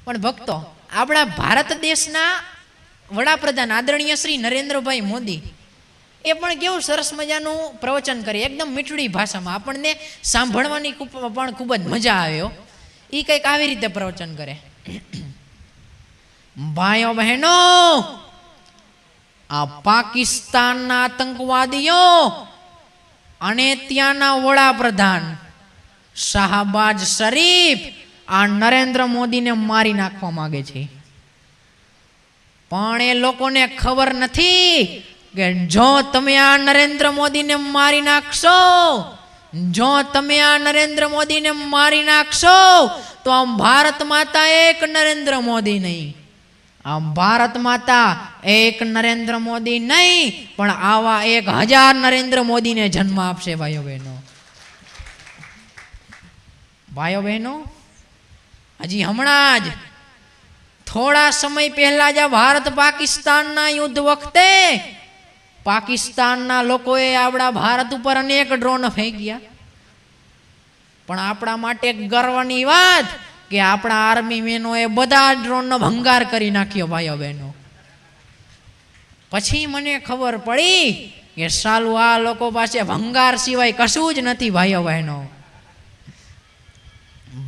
પણ ભક્તો, આપણા ભારત દેશના વડાપ્રધાન આદરણીય શ્રી નરેન્દ્રભાઈ મોદી એ પણ કેવું સરસ મજાનું પ્રવચન કરે, એકદમ મીઠડી ભાષામાં, આપણને સાંભળવાની પણ ખૂબ જ મજા આવ્યો. એ કંઈક આવી રીતે પ્રવચન કરે. ભાઈઓ બહેનો, આ પાકિસ્તાનના આતંકવાદીઓ અને ત્યાંના વડાપ્રધાન શાહબાજ શરીફ આ નરેન્દ્ર મોદીને મારી નાખવા માંગે છે. પણ એ લોકોને ખબર નથી કે જો તમે આ નરેન્દ્ર મોદીને મારી નાખશો, જો તમે આ નરેન્દ્ર મોદીને મારી નાખશો તો આમ ભારત માતા એક નરેન્દ્ર મોદી નહીં, આમ ભારત માતા એક નરેન્દ્ર મોદી નહીં પણ આવા 1000 નરેન્દ્ર મોદીને જન્મ આપશે. ભાઈઓ બહેનો, ભાઈઓ બહેનો, હજી હમણાં જ થોડા સમય પહેલા જ ભારત પાકિસ્તાનના યુદ્ધ વખતે પાકિસ્તાનના લોકોએ આપણા ભારત ઉપર અનેક ડ્રોન ફેંક્યા. પણ આપણા માટે ગર્વની વાત કે આપણા આર્મી મેનોએ બધા ડ્રોનનો ભંગાર કરી નાખ્યો. ભાઈઓ બહેનો, પછી મને ખબર પડી કે સાલું આ લોકો પાસે ભંગાર સિવાય કશું જ નથી. ભાઈઓ બહેનો,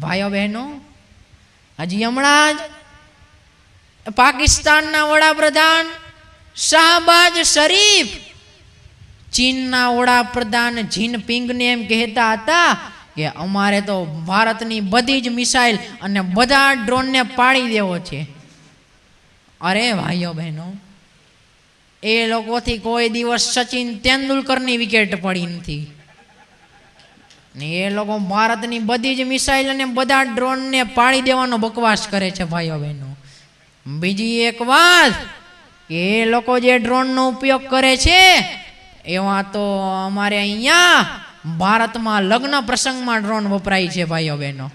ભાઈઓ બહેનો, હજી હમણાં જ પાકિસ્તાનના વડાપ્રધાન શાહબાજ શરીફ ચીનના વડાપ્રધાન જિનપિંગને એમ કહેતા હતા કે અમારે તો ભારતની બધી જ મિસાઇલ અને બધા ડ્રોનને પાડી દેવો છે. અરે ભાઈઓ બહેનો, એ લોકોથી કોઈ દિવસ સચિન તેંડુલકરની વિકેટ પડી નથી ને એ લોકો ભારતની બધી જ મિસાઇલ અને બધા ડ્રોનને પાડી દેવાનો બકવાસ કરે છે. ભાઈઓ બહેનો, બીજી એક વાત કે એ લોકો જે ડ્રોનનો ઉપયોગ કરે છે એમાં તો અમારે અહીંયા ભારતમાં લગ્ન પ્રસંગમાં ડ્રોન વપરાય છે. ભાઈઓ બહેનો,